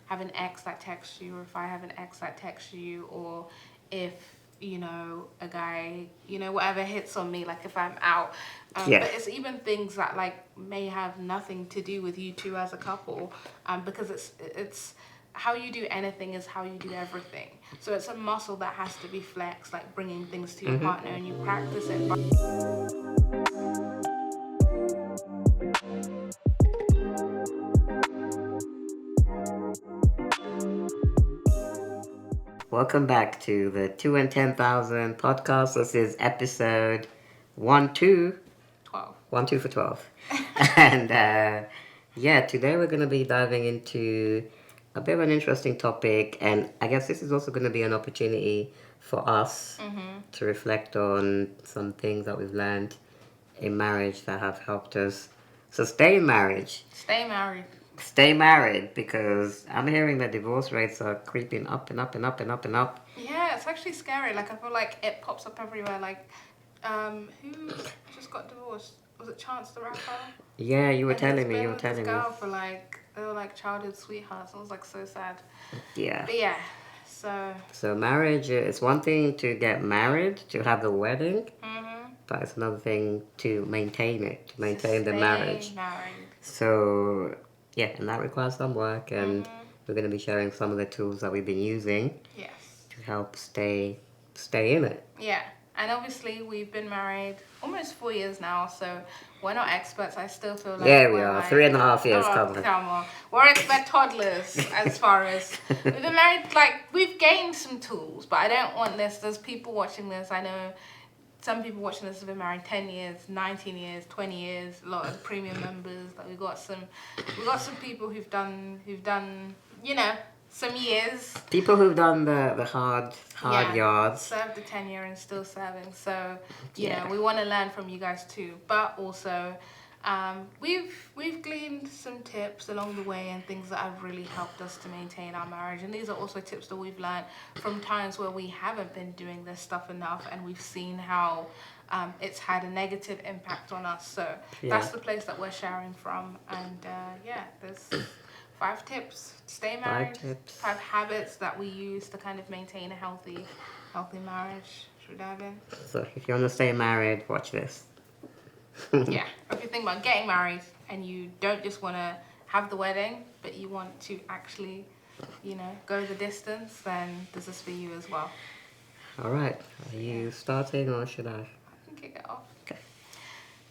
have an ex that texts you, or if I have an ex that texts you, or if a guy, whatever hits on me, like if I'm out. But it's even things that like may have nothing to do with you two as a couple, because it's how you do anything is how you do everything. So it's a muscle that has to be flexed, like bringing things to your partner, and you practice it. Welcome back to the 2 and 10,000 podcast. This is episode 12. 12 for 12. And today we're going to be diving into a bit of an interesting topic. And I guess this is also going to be an opportunity for us to reflect on some things that we've learned in marriage that have helped us sustain marriage. Stay married, because I'm hearing that divorce rates are creeping up and up and up and up and up. Yeah, it's actually scary. Like, I feel like it pops up everywhere. Like, who just got divorced? Was it Chance the Rapper? Yeah, you were telling me. This girl for like, they were like childhood sweethearts. It was like so sad. Yeah. But yeah, so marriage, it's one thing to get married, to have the wedding, but it's another thing to maintain it, to maintain the marriage. So yeah, and that requires some work, and we're going to be sharing some of the tools that we've been using to help stay in it. Yeah, and obviously we've been married almost 4 years now, so we're not experts. I still feel like we are, like, 3.5 years. Come on. We're expert toddlers as far as we've been married. Like, we've gained some tools, but I don't want this. There's people watching this. I know some people watching this have been married 10 years, 19 years, 20 years. A lot of premium members. Like, we got some people who've done some years. People who've done the hard yards. Served the tenure and still serving. So, you know, we want to learn from you guys too. But also, we've gleaned some tips along the way and things that have really helped us to maintain our marriage. And these are also tips that we've learned from times where we haven't been doing this stuff enough, and we've seen how it's had a negative impact on us. So that's the place that we're sharing from. And there's 5 tips to stay married. 5 habits that we use to kind of maintain a healthy marriage. Should we dive in? So if you want to stay married, watch this. Yeah, if you think about getting married and you don't just want to have the wedding, but you want to actually, go the distance, then this is for you as well. All right. Are you starting, or should I? I can kick it off. Okay.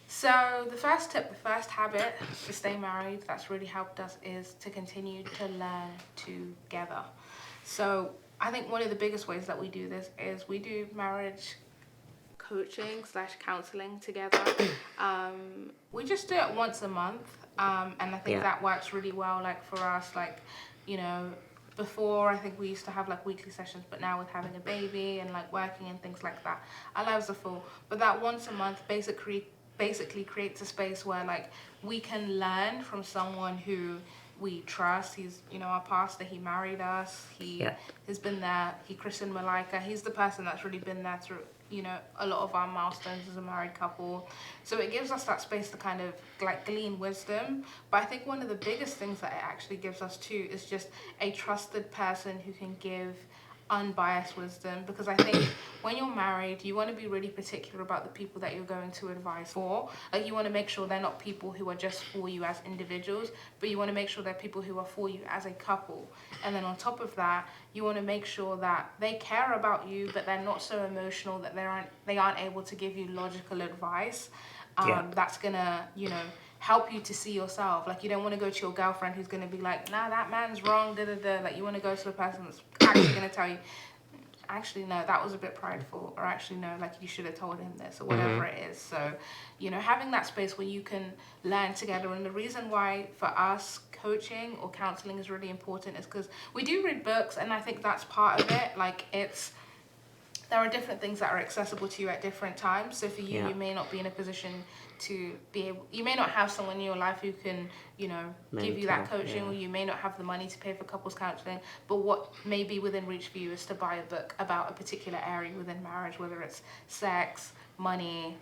So the first tip, the first habit to stay married that's really helped us is to continue to learn together. So I think one of the biggest ways that we do this is we do marriage coaching / counseling together. We just do it once a month, and I think that works really well. Like, for us, like, before, I think we used to have like weekly sessions, but now with having a baby and like working and things like that, our lives are full. But that once a month basically creates a space where like we can learn from someone who we trust. He's, our pastor. He married us. He has been there. He christened Malika. He's the person that's really been there through, a lot of our milestones as a married couple. So it gives us that space to kind of like glean wisdom. But I think one of the biggest things that it actually gives us too is just a trusted person who can give unbiased wisdom. Because I think when you're married, you want to be really particular about the people that you're going to advise for. Like, you want to make sure they're not people who are just for you as individuals, but you want to make sure they're people who are for you as a couple. And then on top of that, you want to make sure that they care about you, but they're not so emotional that they aren't able to give you logical advice that's gonna help you to see yourself. Like, you don't want to go to your girlfriend who's going to be like, nah, that man's wrong, da-da-da. Like, you want to go to a person that's actually going to tell you, actually, no, that was a bit prideful, or actually, no, like, you should have told him this, or whatever it is. So, having that space where you can learn together. And the reason why, for us, coaching or counseling is really important is because we do read books, and I think that's part of it. Like, there are different things that are accessible to you at different times. So for you, you may not be in a position to be able, you may not have someone in your life who can, give you that coaching, or you may not have the money to pay for couples counseling. But what may be within reach for you is to buy a book about a particular area within marriage, whether it's sex, money,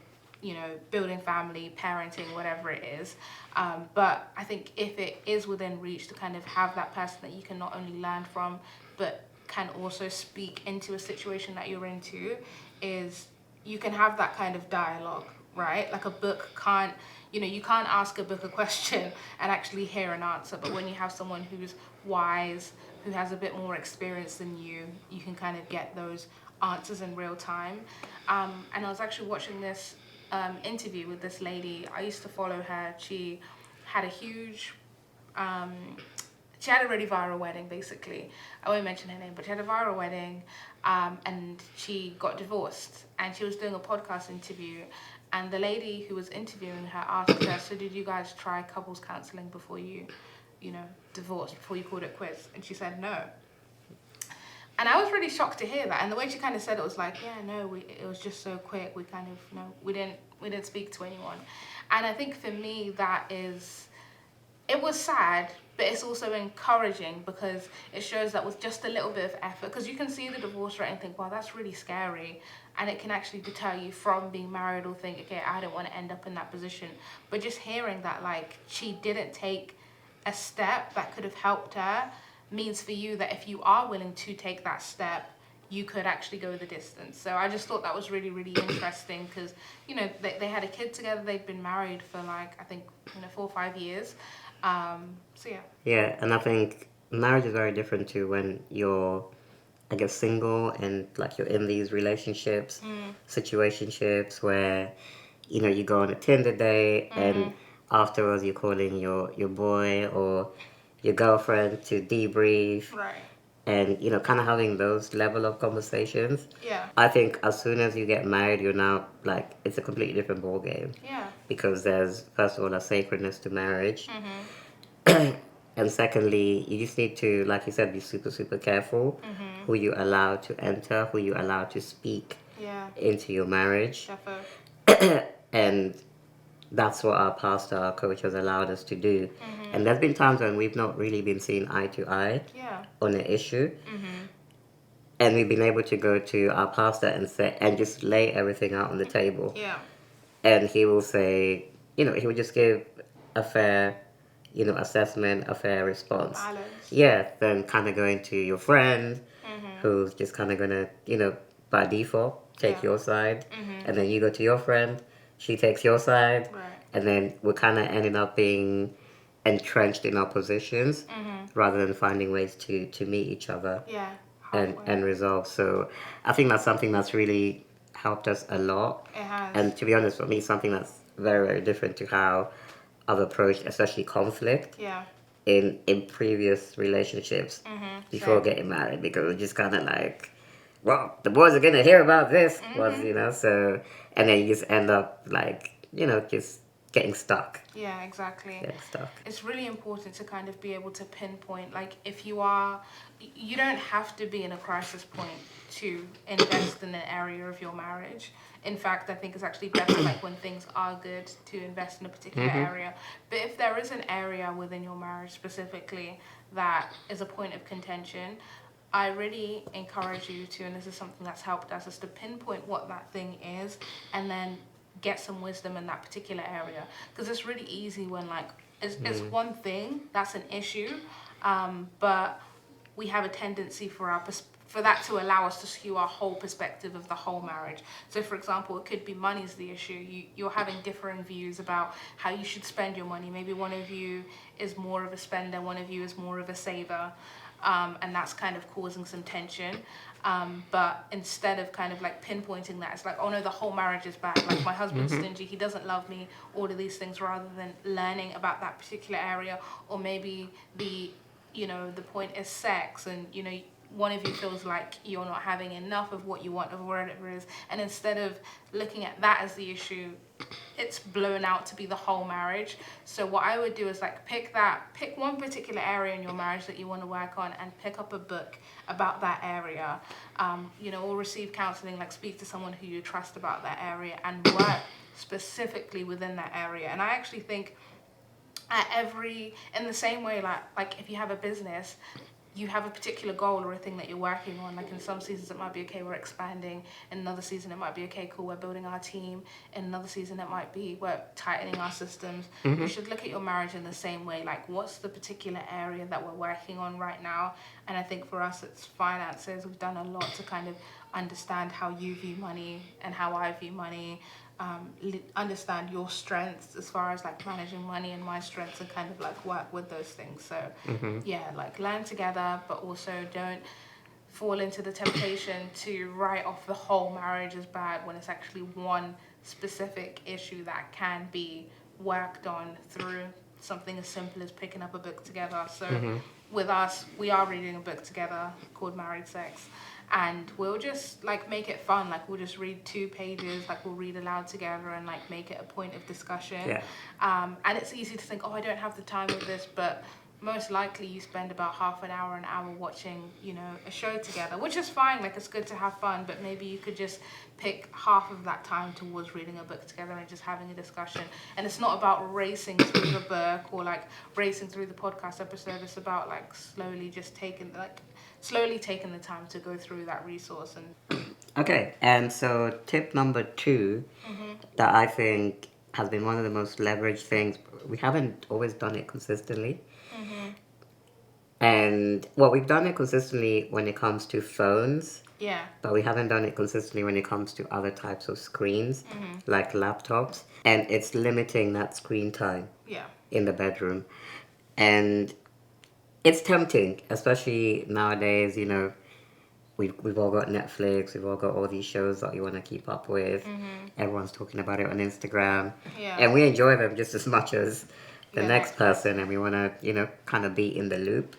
building family, parenting, whatever it is. But I think if it is within reach to kind of have that person that you can not only learn from, but can also speak into a situation that you're into, is you can have that kind of dialogue, right? Like a book can't, you can't ask a book a question and actually hear an answer. But when you have someone who's wise, who has a bit more experience than you can kind of get those answers in real time. And I was actually watching this interview with this lady. I used to follow her. She had a huge, she had a really viral wedding, basically. I won't mention her name, but she had a viral wedding, and she got divorced. And she was doing a podcast interview, and the lady who was interviewing her asked her, so did you guys try couples counseling before you divorced, before you called it quits? And she said no. And I was really shocked to hear that. And the way she kind of said it was like, yeah, no, it was just so quick. We kind of, we didn't speak to anyone. And I think for me, it was sad, but it's also encouraging because it shows that with just a little bit of effort, because you can see the divorce rate and think, wow, that's really scary. And it can actually deter you from being married or think, okay, I don't want to end up in that position. But just hearing that, like, she didn't take a step that could have helped her means for you that if you are willing to take that step, you could actually go the distance. So I just thought that was really, really interesting because, they had a kid together. They'd been married for I think, 4 or 5 years. So yeah. Yeah, and I think marriage is very different to when you're, I guess, single and you're in these relationships, situationships where, you go on a Tinder date and afterwards you're calling your boy or your girlfriend to debrief. Right. And, kind of having those level of conversations. Yeah. I think as soon as you get married, you're now, it's a completely different ball game. Yeah. Because there's, first of all, a sacredness to marriage. Mm-hmm. And secondly, you just need to, like you said, be super, super careful who you allow to enter, who you allow to speak into your marriage. Defo. And that's what our pastor, our coach has allowed us to do. And there's been times when we've not really been seen eye to eye on an issue. And we've been able to go to our pastor and just lay everything out on the table. Yeah. And he will say, he will just give a fair, assessment, a fair response. Balance. Yeah, then kind of going to your friend who's just kind of going to, by default, take your side. And then you go to your friend, she takes your side. Right. And then we're kind of ending up being entrenched in our positions rather than finding ways to meet each other and resolve. So I think that's something that's really helped us a lot. It has. And to be honest, for me, something that's very, very different to how I've approached, especially conflict in previous relationships before getting married, because it's just kind of like, well, the boys are going to hear about this, so, and then you just end up just getting stuck. Yeah, exactly. Getting stuck. It's really important to kind of be able to pinpoint, if you don't have to be in a crisis point to invest in an area of your marriage. In fact, I think it's actually better when things are good to invest in a particular area. But if there is an area within your marriage specifically that is a point of contention, I really encourage you to, and this is something that's helped us, is to pinpoint what that thing is and then get some wisdom in that particular area. Because it's really easy when it's one thing that's an issue, but we have a tendency for that to allow us to skew our whole perspective of the whole marriage. So for example, it could be money's the issue. You're having differing views about how you should spend your money. Maybe one of you is more of a spender, one of you is more of a saver. And that's kind of causing some tension. But instead of kind of pinpointing that, it's oh no, the whole marriage is bad. My husband's stingy, he doesn't love me, all of these things, rather than learning about that particular area. Or maybe the point is sex, and one of you feels like you're not having enough of what you want, or whatever it is. And instead of looking at that as the issue, it's blown out to be the whole marriage. So what I would do is pick one particular area in your marriage that you want to work on, and pick up a book about that area, or receive counseling, speak to someone who you trust about that area, and work specifically within that area. And I actually think in the same way, if you have a business, you have a particular goal or a thing that you're working on. Like in some seasons it might be, okay, we're expanding. In another season it might be, okay, cool, we're building our team. In another season it might be, we're tightening our systems. You should look at your marriage in the same way. Like, what's the particular area that we're working on right now? And I think for us it's finances. We've done a lot to kind of understand how you view money and how I view money. Understand your strengths as far as like managing money and my strengths, and kind of like work with those things. So yeah, like learn together, but also don't fall into the temptation to write off the whole marriage as bad when it's actually one specific issue that can be worked on through something as simple as picking up a book together. So with us, we are reading a book together called Married Sex. And we'll just like make it fun. Like we'll just read 2 pages, like we'll read aloud together and like make it a point of discussion. And it's easy to think, oh, I don't have the time with this, but most likely you spend about half an hour watching, you know, a show together, which is fine. Like it's good to have fun, but maybe you could just pick half of that time towards reading a book together and just having a discussion. And it's not about racing through the book or like racing through the podcast episode. It's about like slowly taking the time to go through that resource. And Okay, and so tip number 2 that I think has been one of the most leveraged things. We haven't always done it consistently. And well, we've done it consistently when it comes to phones. Yeah. But we haven't done it consistently when it comes to other types of screens, like laptops. And it's limiting that screen time in the bedroom. And it's tempting, especially nowadays, you know, we've all got Netflix, we've all got all these shows that you want to keep up with. Everyone's talking about it on Instagram. And we enjoy them just as much as the next person, and we want to, you know, kind of be in the loop.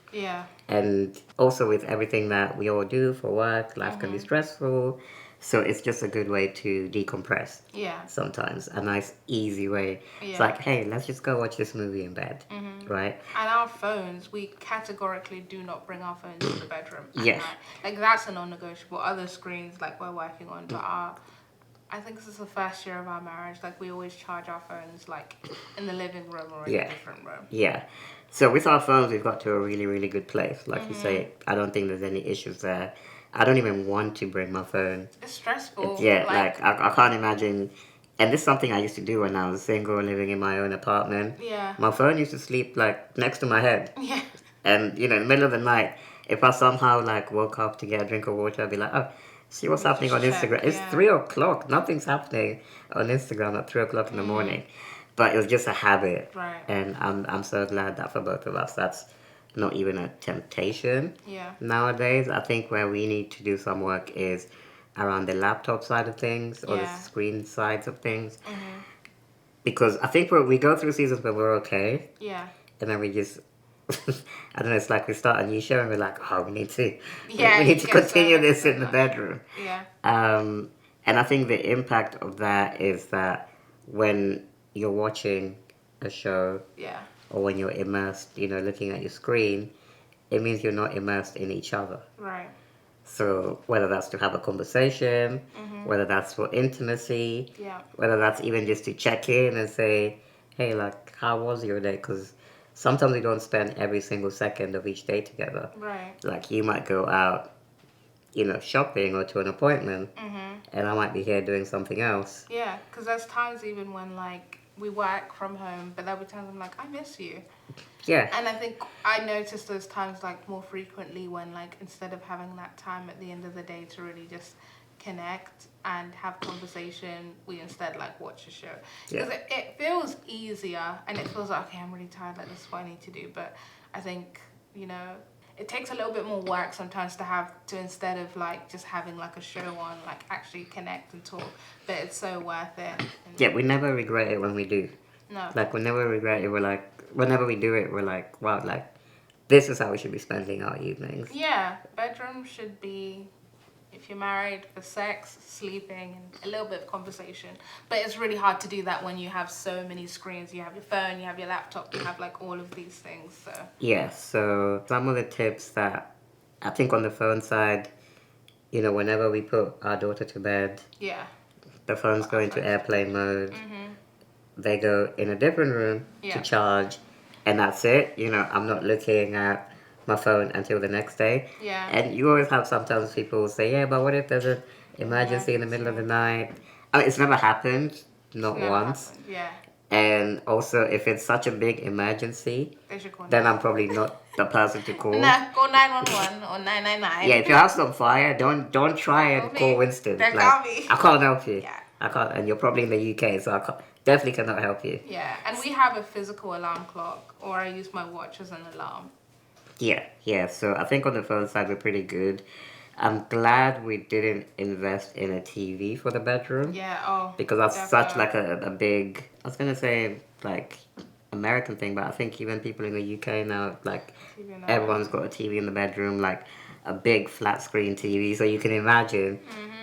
And also with everything that we all do for work, life can be stressful. So it's just a good way to decompress. Sometimes. A nice, easy way. It's like, hey, let's just go watch this movie in bed. Right? And our phones, we categorically do not bring our phones to the bedroom at night. Like, that's a non-negotiable. Other screens, like, we're working on, but I think this is the first year of our marriage. Like, we always charge our phones, like, in the living room or in a different room. So with our phones, we've got to a really, really good place. Like you say, I don't think there's any issues there. I don't even want to bring my phone. It's stressful. Like I can't imagine. And this is something I used to do when I was single, living in my own apartment. My phone used to sleep, like, next to my head. And, you know, in the middle of the night, if I somehow, like, woke up to get a drink of water, I'd be like, oh, see what's happening on Instagram. It's 3 o'clock. Nothing's happening on Instagram at 3 o'clock in the morning. But it was just a habit. And I'm so glad that for both of us, that's not even a temptation nowadays. I think where we need to do some work is around the laptop side of things or the screen sides of things. Because I think we go through seasons where we're okay. And then we just, I don't know, it's like we start a new show and we're like, oh, we need to continue this in the bedroom. And I think the impact of that is that when you're watching a show or when you're immersed, you know, looking at your screen, it means you're not immersed in each other. So whether that's to have a conversation, whether that's for intimacy, whether that's even just to check in and say, hey, like, how was your day? Because sometimes we don't spend every single second of each day together. Like, you might go out, you know, shopping or to an appointment, and I might be here doing something else. Because there's times even when, like, we work from home, but there'll be times I'm like, I miss you. And I think I notice those times, like, more frequently when, like, instead of having that time at the end of the day to really just connect and have conversation, we instead, like, watch a show. Because it feels easier, and it feels like, okay, I'm really tired, like, this is what I need to do. But I think, you know, it takes a little bit more work sometimes to instead of, like, just having, like, a show on, like, actually connect and talk. But it's so worth it. We never regret it when we do. Like, we never regret it. We're like, whenever we do it, we're like, wow, like, this is how we should be spending our evenings. Bedroom should be, if you're married, for sex, sleeping, and a little bit of conversation. But it's really hard to do that when you have so many screens. You have your phone, you have your laptop, you have, like, all of these things. So some of the tips that I think on the phone side, you know, whenever we put our daughter to bed, the phones go into airplane mode. They go in a different room to charge, and that's it. You know, I'm not looking at my phone until the next day. Yeah. And you always have sometimes people say, yeah, but what if there's an emergency in the middle of the night? I mean, it's never happened, not once. Happened. Yeah. And also, if it's such a big emergency, They should call then I'm probably not the person to call. Nah, call 911 or 999. Yeah, if your house is on fire, don't try and call Winston. Don't like, call me. I can't help you. Yeah. I can't, and you're probably in the UK, so definitely cannot help you. Yeah, and we have a physical alarm clock, or I use my watch as an alarm. Yeah. So I think on the phone side, we're pretty good. I'm glad we didn't invest in a TV for the bedroom. Yeah, because that's such like a big, I was going to say like American thing, but I think even people in the UK now, like everyone's got a TV in the bedroom, like a big flat screen TV. So you can imagine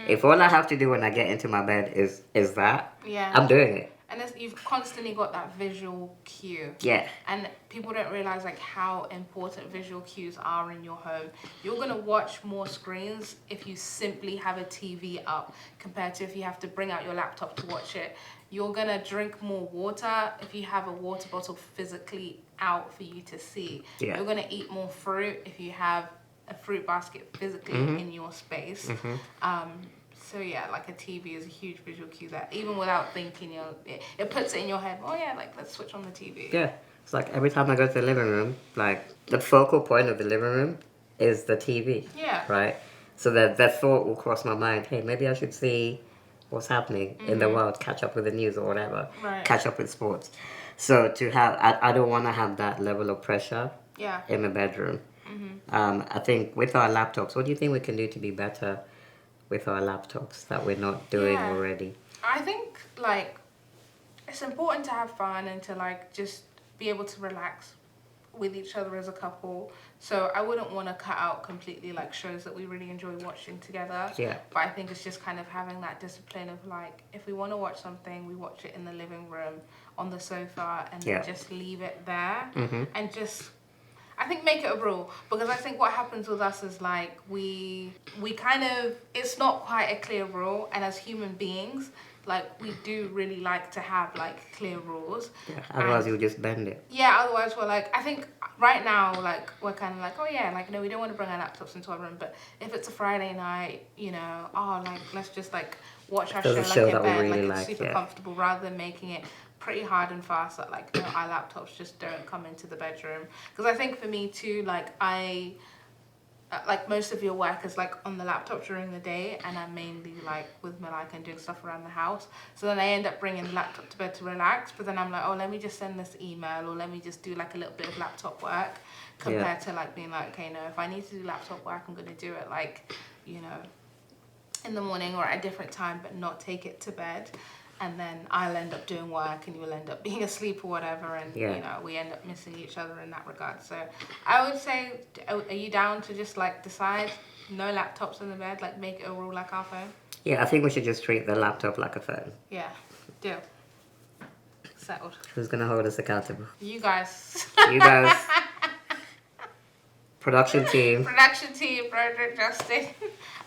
if all I have to do when I get into my bed is that, I'm doing it. And you've constantly got that visual cue. Yeah. And people don't realize like how important visual cues are in your home. You're gonna watch more screens if you simply have a TV up compared to if you have to bring out your laptop to watch it. You're gonna drink more water if you have a water bottle physically out for you to see. Yeah. You're gonna eat more fruit if you have a fruit basket physically in your space. So yeah, like a TV is a huge visual cue that even without thinking, it puts it in your head. Oh yeah, like let's switch on the TV. Yeah, it's like every time I go to the living room, like the focal point of the living room is the TV. Yeah. Right. So that thought will cross my mind. Hey, maybe I should see what's happening in the world, catch up with the news or whatever, catch up with sports. So to have, I don't want to have that level of pressure. In the bedroom. I think with our laptops, what do you think we can do to be better with our laptops that we're not doing already? I think like it's important to have fun and to like just be able to relax with each other as a couple. So I wouldn't want to cut out completely like shows that we really enjoy watching together. Yeah. But I think it's just kind of having that discipline of like if we want to watch something, we watch it in the living room on the sofa and then just leave it there and just I think make it a rule, because I think what happens with us is like we kind of, it's not quite a clear rule, and as human beings, like we do really like to have like clear rules. Yeah, otherwise you'll just bend it. Yeah, otherwise we're like, I think right now like we're kind of like, oh yeah, like no, we don't want to bring our laptops into our room, but if it's a Friday night, you know, oh like let's just like watch our show like in bed, really like it's super comfortable, rather than making it pretty hard and fast that like no, our laptops just don't come into the bedroom. Because I think for me too, like I like most of your work is like on the laptop during the day, and I'm mainly like with Malika and doing stuff around the house, so then I end up bringing the laptop to bed to relax, but then I'm like, oh, let me just send this email, or let me just do like a little bit of laptop work, compared to like being like, okay, no, if I need to do laptop work, I'm gonna do it like, you know, in the morning or at a different time, but not take it to bed. And then I'll end up doing work and you'll end up being asleep or whatever, and you know, we end up missing each other in that regard. So I would say, are you down to just like decide no laptops in the bed, like make it a rule like our phone? Yeah, I think we should just treat the laptop like a phone. Yeah, deal. Settled. Who's gonna hold us accountable? You guys. You guys. Production team. Production team, Broderick, Justin.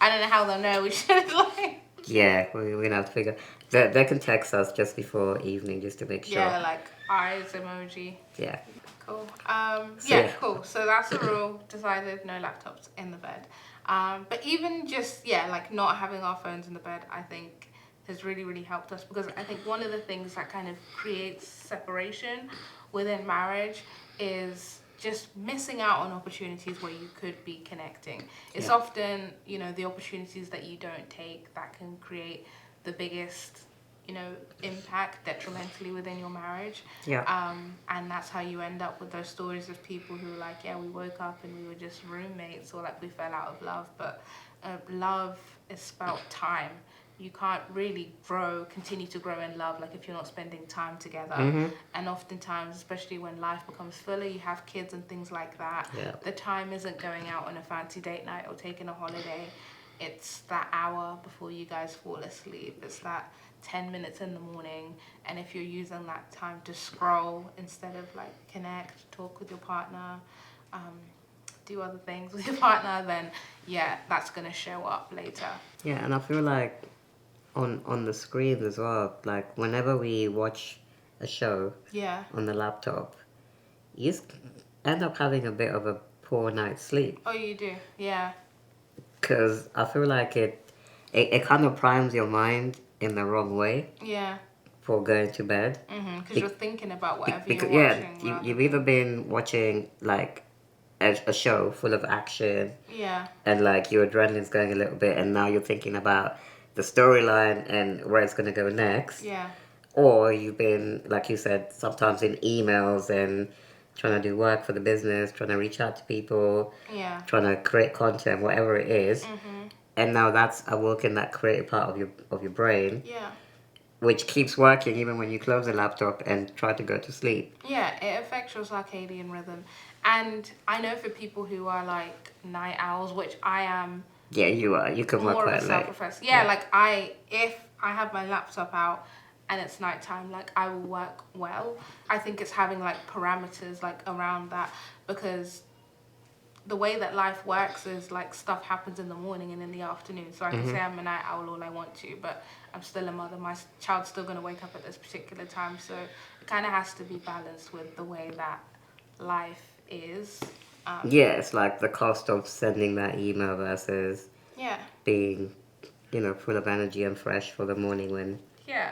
I don't know how they'll know we should like. Yeah, we're gonna have to figure. They can text us just before evening just to make sure. Yeah, like eyes emoji. Yeah. Cool. Cool. So that's the rule. Decided no laptops in the bed. But even just like not having our phones in the bed, I think has really, really helped us, because I think one of the things that kind of creates separation within marriage is just missing out on opportunities where you could be connecting. It's often, you know, the opportunities that you don't take that can create the biggest, you know, impact detrimentally within your marriage. And that's how you end up with those stories of people who are like, yeah, we woke up and we were just roommates, or like we fell out of love. But love is spelled time. You can't really continue to grow in love, like if you're not spending time together. And oftentimes, especially when life becomes fuller, you have kids and things like that, the time isn't going out on a fancy date night or taking a holiday. It's that hour before you guys fall asleep. It's that 10 minutes in the morning. And if you're using that time to scroll instead of like connect, talk with your partner, do other things with your partner, then that's gonna show up later. Yeah, and I feel like on the screen as well, like whenever we watch a show on the laptop, you end up having a bit of a poor night's sleep. Oh, you do? Yeah. Because I feel like it kind of primes your mind in the wrong way. Yeah. For going to bed. Because you're thinking about whatever you're watching. Yeah, you've either been watching like a show full of action. Yeah. And like your adrenaline's going a little bit, and now you're thinking about the storyline and where it's going to go next. Yeah. Or you've been, like you said, sometimes in emails and trying to do work for the business, trying to reach out to people. Yeah. Trying to create content, whatever it is. And now that's awoken that creative part of your brain. Yeah. Which keeps working even when you close the laptop and try to go to sleep. Yeah, it affects your circadian rhythm. And I know for people who are like night owls, which I am. Yeah, you are. You can work quite late. Yeah, like if I have my laptop out and it's nighttime, like I will work well. I think it's having like parameters like around that, because the way that life works is like stuff happens in the morning and in the afternoon. So I can say I'm a night owl all I want to, but I'm still a mother. My child's still going to wake up at this particular time. So it kind of has to be balanced with the way that life is. Yeah, it's like the cost of sending that email versus being, full of energy and fresh for the morning when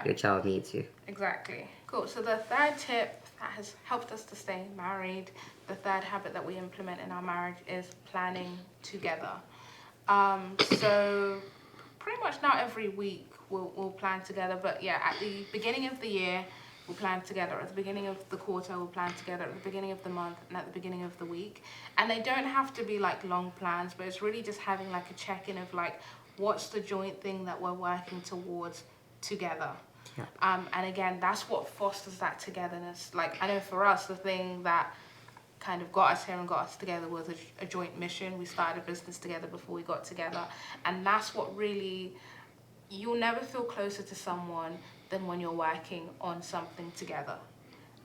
your child needs you. Exactly. Cool. So the third tip that has helped us to stay married, the third habit that we implement in our marriage, is planning together. So pretty much now every week we'll plan together. But yeah, at the beginning of the year, we'll plan together. At the beginning of the quarter, we'll plan together. At the beginning of the month and at the beginning of the week. And they don't have to be like long plans, but it's really just having like a check-in of like, what's the joint thing that we're working towards together. Yeah. And again, that's what fosters that togetherness. Like, I know for us, the thing that kind of got us here and got us together was a joint mission. We started a business together before we got together. And that's what really, you'll never feel closer to someone than when you're working on something together,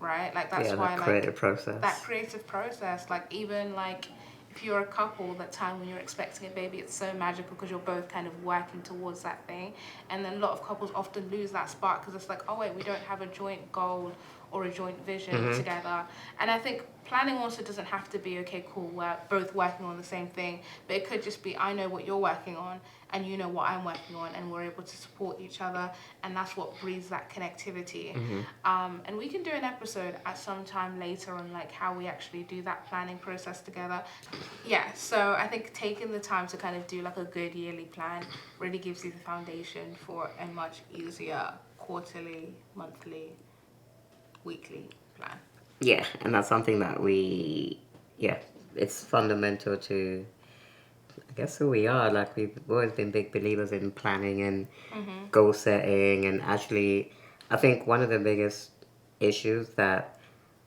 right? Like, that's why, that creative process. That creative process, like, even like, if you're a couple, that time when you're expecting a baby, it's so magical because you're both kind of working towards that thing. And then a lot of couples often lose that spark because it's like, oh wait, we don't have a joint goal or a joint vision together. And I think planning also doesn't have to be, okay, cool, we're both working on the same thing, but it could just be, I know what you're working on and you know what I'm working on, and we're able to support each other, and that's what breeds that connectivity. And we can do an episode at some time later on like how we actually do that planning process together. Yeah, so I think taking the time to kind of do like a good yearly plan really gives you the foundation for a much easier quarterly, monthly, weekly plan. Yeah, and that's something that it's fundamental to, I guess, who we are. Like, we've always been big believers in planning and goal setting. And actually, I think one of the biggest issues that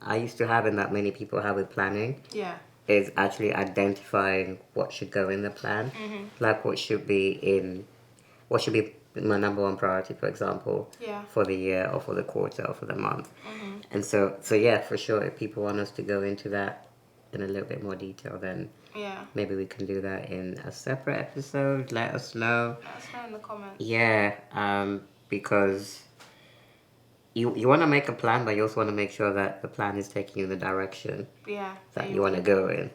I used to have and that many people have with planning is actually identifying what should go in the plan. Like, what should be my number one priority, for example, for the year or for the quarter or for the month. And so yeah, for sure, if people want us to go into that in a little bit more detail, then maybe we can do that in a separate episode. Let us know. Let us know in the comments. Yeah, because you want to make a plan, but you also want to make sure that the plan is taking you in the direction that you want to go in.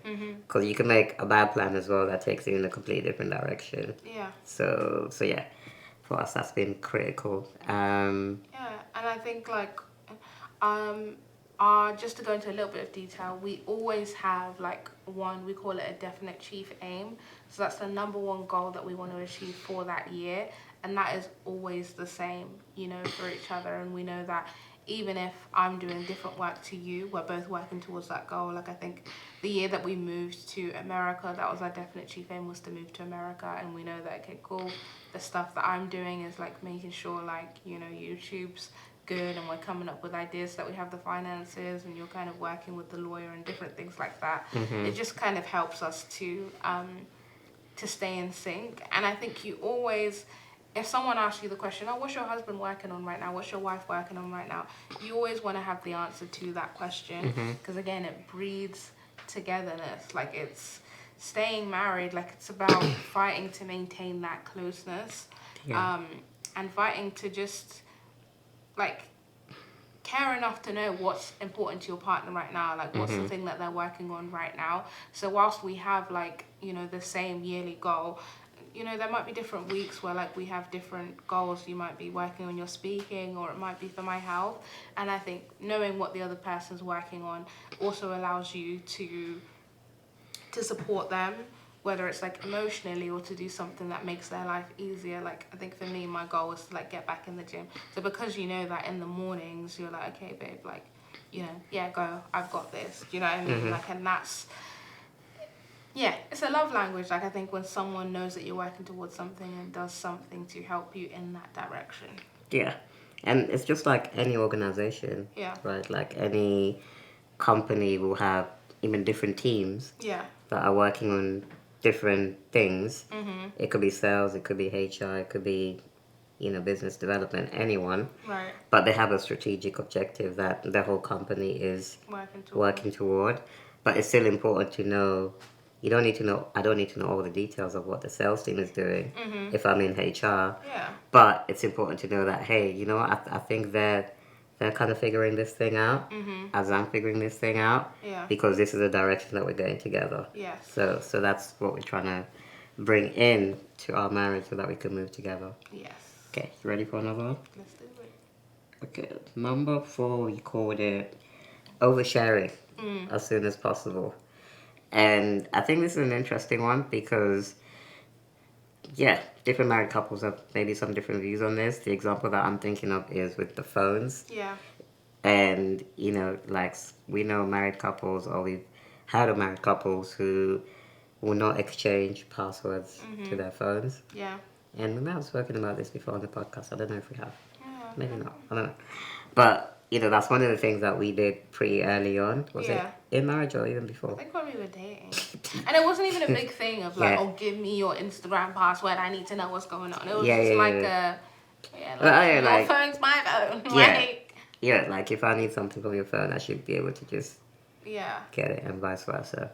Because you can make a bad plan as well that takes you in a completely different direction. Yeah. So yeah, for us that's been critical. And I think like, just to go into a little bit of detail, we always have like we call it a definite chief aim. So that's the number one goal that we want to achieve for that year. And that is always the same, for each other. And we know that even if I'm doing different work to you, we're both working towards that goal. Like, I think the year that we moved to America, that was our definite chief aim, was to move to America. And we know that, okay, cool, the stuff that I'm doing is like making sure like, YouTube's good and we're coming up with ideas so that we have the finances, and you're kind of working with the lawyer and different things like that. It just kind of helps us to stay in sync. And I think you always, if someone asks you the question, oh, what's your husband working on right now? What's your wife working on right now? You always want to have the answer to that question, because again, it breeds togetherness. Like, it's staying married, like it's about fighting to maintain that closeness, and fighting to just like care enough to know what's important to your partner right now, like what's the thing that they're working on right now. So whilst we have like, you know, the same yearly goal, you know, there might be different weeks where like we have different goals. You might be working on your speaking, or it might be for my health. And I think knowing what the other person's working on also allows you to support them, whether it's like emotionally or to do something that makes their life easier. Like I think for me, my goal was to like get back in the gym. So because you know that in the mornings you're like, okay babe, like, you know, yeah, go, I've got this, do you know what I mean? Like, and that's, yeah, it's a love language. Like I think when someone knows that you're working towards something and does something to help you in that direction. Yeah, and it's just like any organization, Yeah. right? Like any company will have even different teams Yeah. that are working on different things. It could be sales, it could be HR, it could be, you know, business development, anyone. Right. But they have a strategic objective that the whole company is working toward. But it's still important to know. You don't need to know. I don't need to know all the details of what the sales team is doing if I'm in HR. Yeah. But it's important to know that, hey, you know what? I think they're kind of figuring this thing out as I'm figuring this thing out. Yeah. Because this is the direction that we're going together. Yes. So that's what we're trying to bring in to our marriage so that we can move together. Yes. Okay, you ready for another one? Let's do it. Okay, number 4, we called it oversharing as soon as possible. And I think this is an interesting one because, yeah, different married couples have maybe some different views on this. The example that I'm thinking of is with the phones. Yeah. And, you know, like we know married couples, or we've heard of married couples who will not exchange passwords to their phones. Yeah. And we may have spoken about this before on the podcast. I don't know if we have. Yeah. Maybe not. I don't know. But, you know, that's one of the things that we did pretty early on. Was it in marriage or even before? I think when we were dating. And it wasn't even a big thing of like, oh, give me your Instagram password. I need to know what's going on. It was just like your phone's my phone. Yeah, like if I need something from your phone, I should be able to just get it, and vice versa.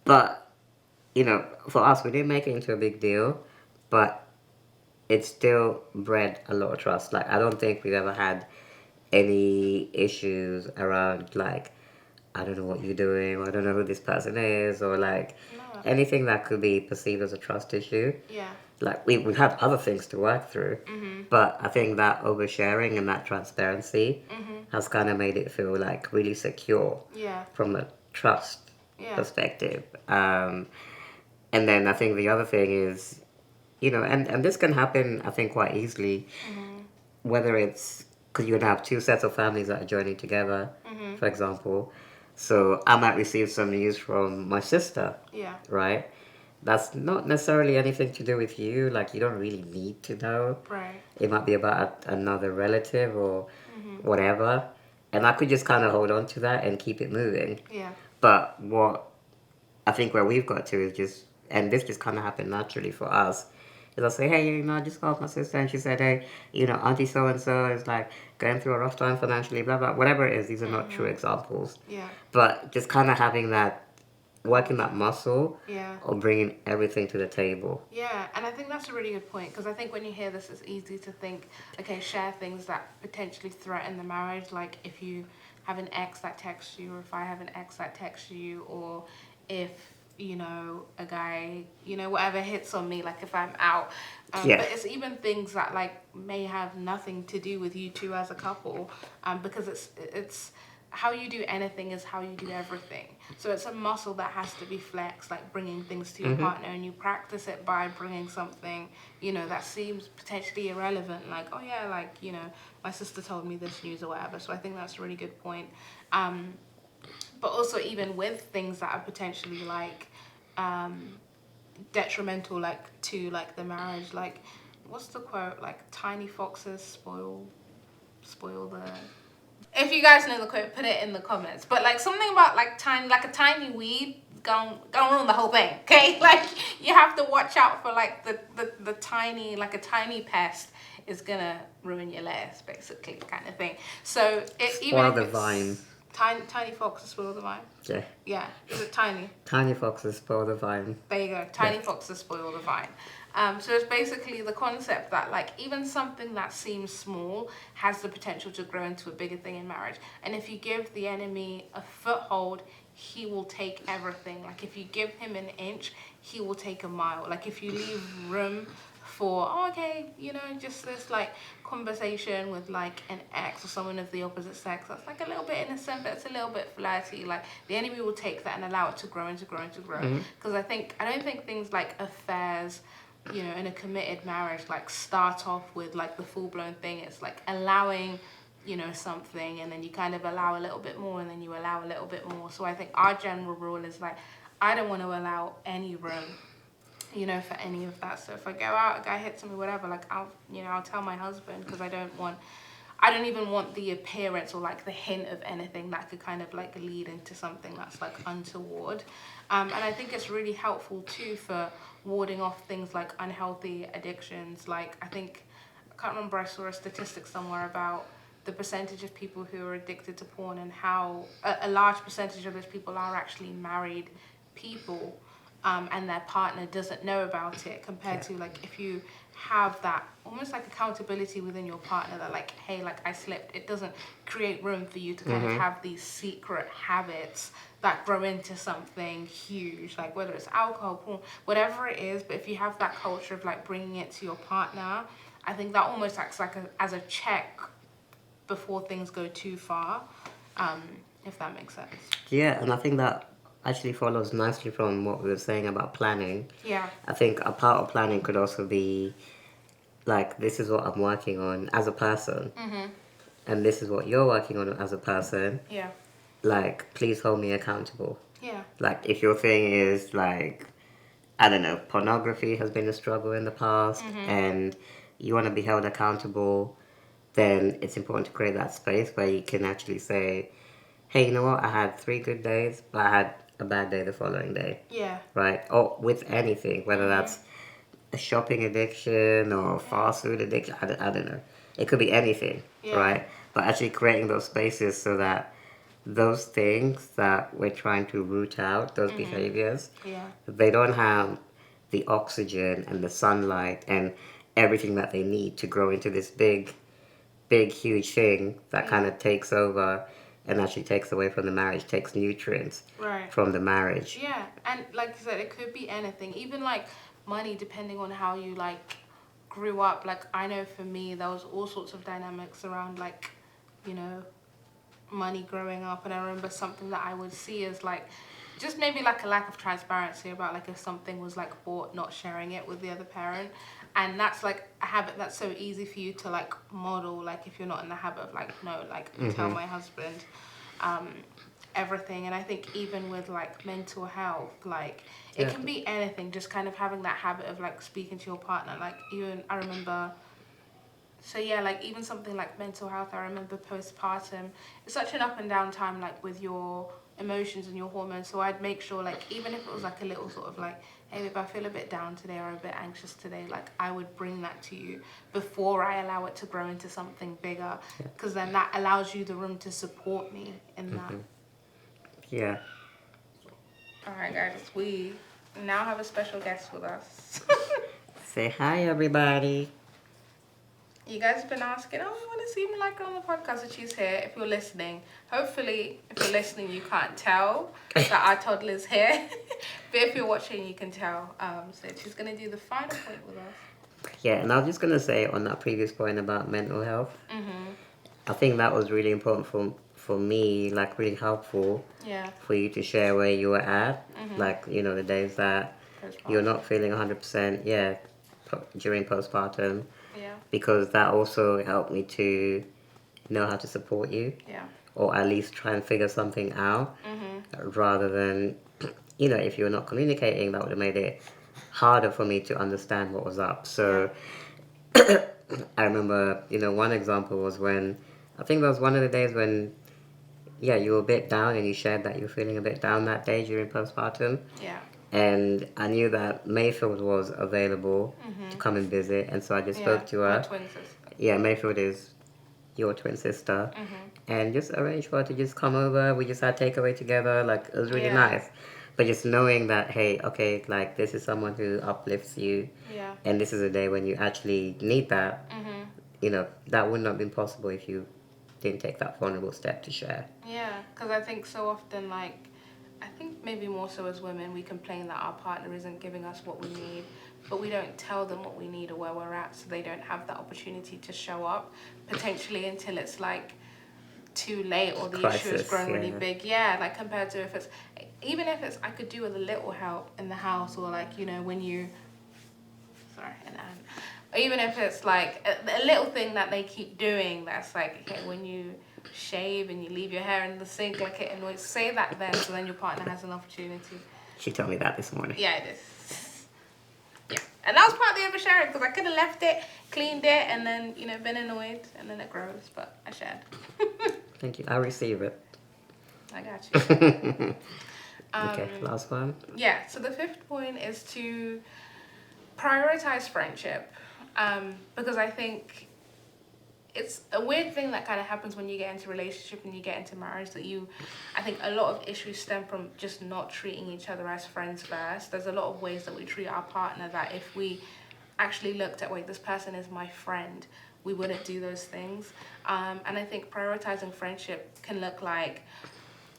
But, you know, for us, we didn't make it into a big deal, but it still bred a lot of trust. Like, I don't think we've ever had any issues around, like, I don't know what you're doing, or I don't know who this person is, or like anything that could be perceived as a trust issue. Yeah. Like, we've had other things to work through, but I think that oversharing and that transparency has kind of made it feel like really secure from a trust perspective. And then I think the other thing is, you know, and this can happen, I think, quite easily, whether it's because you're going to have two sets of families that are joining together, for example. So I might receive some news from my sister, right? That's not necessarily anything to do with you. Like, you don't really need to know. Right. It might be about another relative or whatever. And I could just kind of hold on to that and keep it moving. Yeah. But what I think where we've got to is just, and this just kind of happened naturally for us, is I say, hey, you know, I just called my sister and she said, hey, you know, auntie so-and-so is like going through a rough time financially, blah, blah, whatever it is. These are not true examples. Yeah. But just kind of having that, working that muscle or bringing everything to the table. Yeah, and I think that's a really good point, because I think when you hear this, it's easy to think, okay, share things that potentially threaten the marriage, like if you have an ex that texts you, or if I have an ex that texts you, or if, you know, a guy, you know, whatever hits on me, like if I'm out. But it's even things that like may have nothing to do with you two as a couple, because it's how you do anything is how you do everything. So it's a muscle that has to be flexed, like bringing things to your partner, and you practice it by bringing something, you know, that seems potentially irrelevant, like, oh yeah, like, you know, my sister told me this news or whatever. So I think that's a really good point. But also even with things that are potentially like detrimental, like to like the marriage, like what's the quote, like tiny foxes spoil the, if you guys know the quote, put it in the comments. But like something about like a tiny weed gonna ruin the whole thing, okay? Like you have to watch out for like the tiny, like a tiny pest is gonna ruin your life, basically, kind of thing. So it even Spoil the vine. Tiny foxes spoil the vine. Yeah. Yeah. Is it tiny? Tiny foxes spoil the vine. There you go. Tiny foxes spoil the vine. So it's basically the concept that like even something that seems small has the potential to grow into a bigger thing in marriage. And if you give the enemy a foothold, he will take everything. Like if you give him an inch, he will take a mile. Like if you leave room for, oh, okay, you know, just this like conversation with like an ex or someone of the opposite sex that's like a little bit innocent, but it's a little bit flirty. Like the enemy will take that and allow it to grow and to grow and to grow. Because I don't think things like affairs, you know, in a committed marriage like start off with like the full-blown thing. It's like allowing, you know, something, and then you kind of allow a little bit more, and then you allow a little bit more. So I think our general rule is like, I don't want to allow any room, you know, for any of that. So if I go out, a guy hits me, whatever, like I'll tell my husband, because I don't even want the appearance or like the hint of anything that could kind of like lead into something that's like untoward. And I think it's really helpful too for warding off things like unhealthy addictions. Like I can't remember, I saw a statistic somewhere about the percentage of people who are addicted to porn and how a large percentage of those people are actually married people, and their partner doesn't know about it, compared to like if you have that almost like accountability within your partner that like, hey, like I slipped, it doesn't create room for you to kind of have these secret habits that grow into something huge, like whether it's alcohol, porn, whatever it is. But if you have that culture of like bringing it to your partner, I think that almost acts like as a check before things go too far, if that makes sense. Yeah, and I think that actually follows nicely from what we were saying about planning. Yeah. I think a part of planning could also be like, this is what I'm working on as a person, and this is what you're working on as a person. Yeah. Like, please hold me accountable. Yeah. Like, if your thing is like, I don't know, pornography has been a struggle in the past, and you want to be held accountable, then it's important to create that space where you can actually say, hey, you know what, I had 3 good days, but I had a bad day the following day. Yeah. Right? Or with anything, whether that's a shopping addiction or fast food addiction, I don't know. It could be anything, right? But actually creating those spaces so that those things that we're trying to root out, those behaviors, they don't have the oxygen and the sunlight and everything that they need to grow into this big, huge thing that kind of takes over and actually takes away from the marriage, takes nutrients from the marriage. Yeah, and like you said, it could be anything, even like money, depending on how you like grew up. Like I know for me, there was all sorts of dynamics around like, you know, money growing up. And I remember something that I would see is like just maybe like a lack of transparency about like if something was like bought, not sharing it with the other parent. And that's like a habit that's so easy for you to like model, like if you're not in the habit of like, no, like tell my husband everything. And I think even with like mental health, like it can be anything, just kind of having that habit of like speaking to your partner. Like even I remember, so yeah, like even something like mental health, I remember postpartum, it's such an up and down time like with your emotions and your hormones. So I'd make sure like even if it was like a little sort of like, hey babe, I feel a bit down today or a bit anxious today, like I would bring that to you before I allow it to grow into something bigger, because then that allows you the room to support me in that. Yeah. Alright guys, we now have a special guest with us. Say hi, everybody. You guys have been asking, oh, we want to see Malika on the podcast, and she's here. If you're listening, hopefully, if you're listening, you can't tell that our toddler's here. But if you're watching, you can tell. So she's going to do the final point with us. Yeah, and I was just going to say on that previous point about mental health, I think that was really important for me, like really helpful for you to share where you were at. Like, you know, the days that you're not feeling 100%, during postpartum. Yeah. Because that also helped me to know how to support you. Yeah. Or at least try and figure something out. Rather than, you know, if you're not communicating, that would have made it harder for me to understand what was up. So I remember, you know, one example was when, I think that was one of the days when, you were a bit down and you shared that you were feeling a bit down that day during postpartum. Yeah. And I knew that Mayfield was available to come and visit, and so I just spoke to her. Twin sister. Yeah, Mayfield is your twin sister, and just arrange for her to just come over. We just had takeaway together. Like, it was really nice. But just knowing that, hey, okay, like, this is someone who uplifts you, and this is a day when you actually need that, you know, that would not have been possible if you didn't take that vulnerable step to share. Yeah, because I think so often, like, I think maybe more so as women, we complain that our partner isn't giving us what we need, but we don't tell them what we need or where we're at, so they don't have that opportunity to show up, potentially until it's like too late or the issue has grown really big. Yeah, like compared to if it's, even if it's, I could do with a little help in the house, or like, you know, when you, sorry, even if it's like a little thing that they keep doing that's like, okay, when you shave and you leave your hair in the sink, like it annoys, say that then, so then your partner has an opportunity. She told me that this morning. Yeah, it is. Yeah, and that was part of the oversharing, because I could have left it, cleaned it, and then, you know, been annoyed, and then it grows, but I shared. Thank you. I'll receive it. I got you. Okay, last one. Yeah, so the 5th point is to prioritize friendship, because I think it's a weird thing that kind of happens when you get into relationship and you get into marriage, that I think a lot of issues stem from just not treating each other as friends first. There's a lot of ways that we treat our partner that if we actually looked at, wait, this person is my friend, we wouldn't do those things. And I think prioritizing friendship can look like,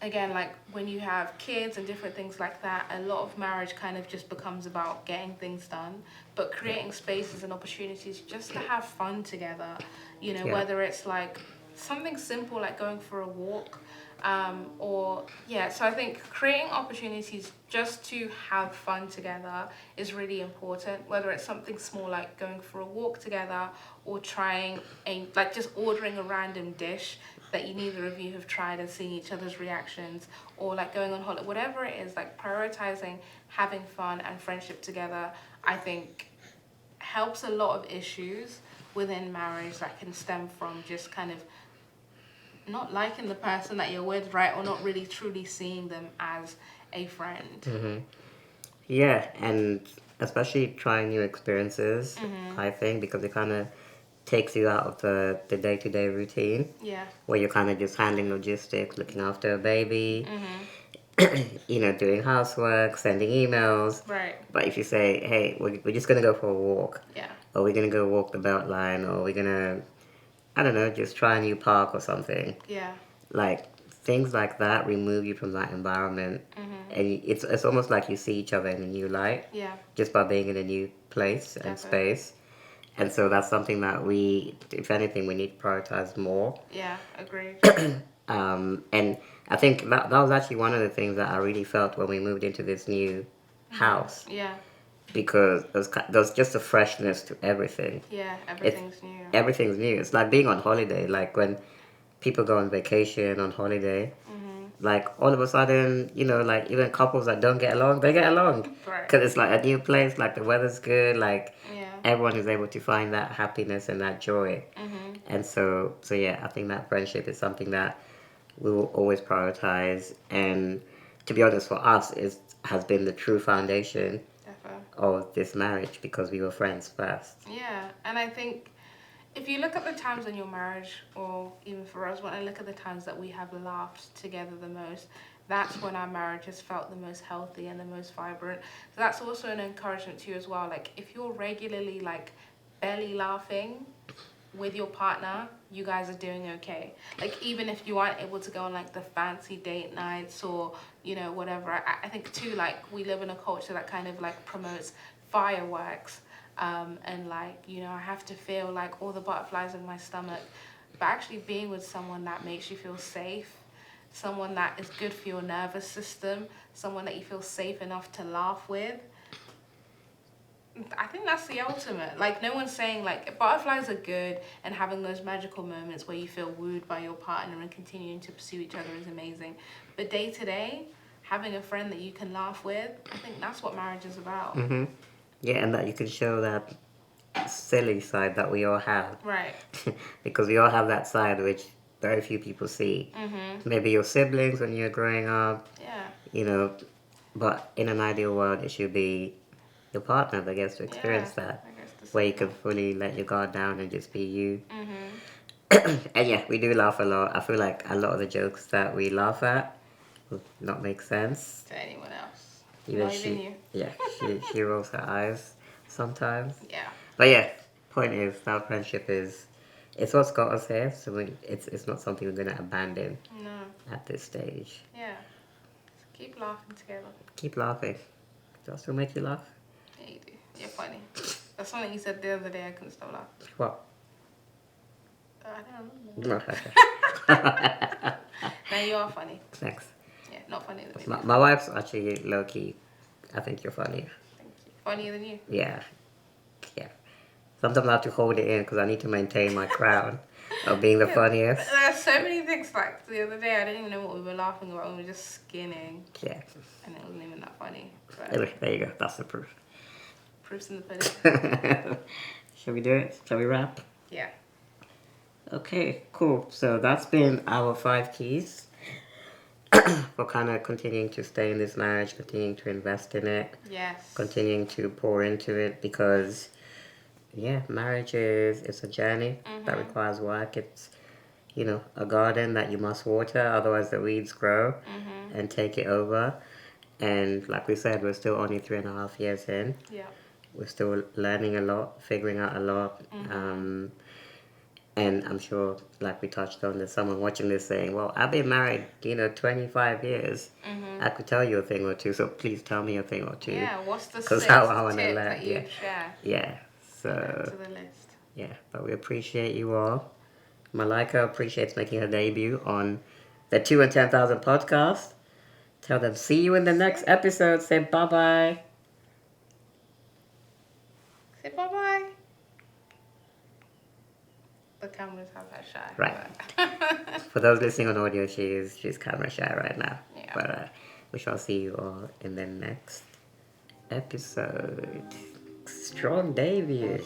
again, like when you have kids and different things like that, a lot of marriage kind of just becomes about getting things done, but creating spaces and opportunities just to have fun together, you know, whether it's like something simple like going for a walk, so I think creating opportunities just to have fun together is really important, whether it's something small like going for a walk together, or trying like just ordering a random dish that neither of you have tried and seeing each other's reactions, or like going on holiday, whatever it is, like prioritizing having fun and friendship together, I think helps a lot of issues within marriage that can stem from just kind of not liking the person that you're with, right? Or not really truly seeing them as a friend. Yeah, and especially trying new experiences, I think, because it kind of takes you out of the day-to-day routine. Yeah. Where you're kind of just handling logistics, looking after a baby, you know, doing housework, sending emails. Right. But if you say, hey, we're just going to go for a walk. Yeah. Or we're going to go walk the Beltline, or we're going to, I don't know, just try a new park or something. Yeah. Like, things like that remove you from that environment. And it's almost like you see each other in a new light. Yeah. Just by being in a new place and space. And so that's something that we, if anything, we need to prioritize more. Yeah, agreed. And I think that was actually one of the things that I really felt when we moved into this new house. Yeah. Because there's just a freshness to everything. Yeah, everything's new. Everything's new. It's like being on holiday. Like when people go on vacation, on holiday, like all of a sudden, you know, like even couples that don't get along, they get along. Right. Because it's like a new place, like the weather's good, like Yeah. everyone is able to find that happiness and that joy. And so yeah, I think that friendship is something that we will always prioritize. And to be honest, for us, it has been the true foundation of this marriage, because we were friends first. Yeah, and I think if you look at the times in your marriage, or even for us, when I look at the times that we have laughed together the most, that's when our marriage has felt the most healthy and the most vibrant. So that's also an encouragement to you as well. Like if you're regularly like belly laughing with your partner, you guys are doing okay. Like even if you aren't able to go on like the fancy date nights or, you know, whatever, I think too, like we live in a culture that kind of like promotes fireworks, and like, you know, I have to feel like all the butterflies in my stomach, but actually being with someone that makes you feel safe, someone that is good for your nervous system, someone that you feel safe enough to laugh with, I think that's the ultimate. Like no one's saying like butterflies are good, and having those magical moments where you feel wooed by your partner and continuing to pursue each other is amazing, but day to day, having a friend that you can laugh with, I think that's what marriage is about. Yeah, and that you can show that silly side that we all have. Right. Because we all have that side which very few people see. Maybe your siblings when you're growing up. Yeah. You know, but in an ideal world, it should be your partner that gets to experience that. Where you can fully let your guard down and just be you. And yeah, we do laugh a lot. I feel like a lot of the jokes that we laugh at will not make sense. To anyone else. Even Not even you. Yeah, she rolls her eyes sometimes. Yeah. But yeah, point is, our friendship is, it's what's got us here. So it's not something we're gonna abandon. No. At this stage. Yeah. So keep laughing together. Keep laughing. Does that still make you laugh? Yeah, you do. You're funny. That's something you said the other day. I couldn't stop laughing. What? I don't know. No, you are funny. Thanks. Yeah, not funny than me. My wife's actually low key. I think you're funny. Thank you. Funnier than you. Yeah. Yeah. Sometimes I have to hold it in because I need to maintain my crown of being the funniest. There's so many things. Like the other day, I didn't even know what we were laughing about. We were just skinning. Yeah. And it wasn't even that funny. But Anyway, there you go. That's the proof. proof's in the pudding. Shall we do it? Shall we wrap? Yeah. Okay, cool. So that's been our 5 keys for kind of continuing to stay in this marriage, continuing to invest in it, Yes. continuing to pour into it because, yeah, marriage it's a journey that requires work. It's, you know, a garden that you must water, otherwise the weeds grow and take it over. And like we said, we're still only 3.5 years in. Yeah. We're still learning a lot, figuring out a lot. And I'm sure, like we touched on, there's someone watching this saying, well, I've been married, 25 years. I could tell you a thing or two, so please tell me a thing or two. Yeah, what's the 'Cause sixth I wanna tip learn, that you yeah. share? Yeah, so, To the list. yeah, but we appreciate you all. Malika appreciates making her debut on the 2 and 10,000 podcast. Tell them, see you in the next episode. Say bye-bye. Say bye-bye. The cameras have her shy. Right. But For those listening on audio, she's camera shy right now. Yeah. But we shall see you all in the next episode. Strong debut.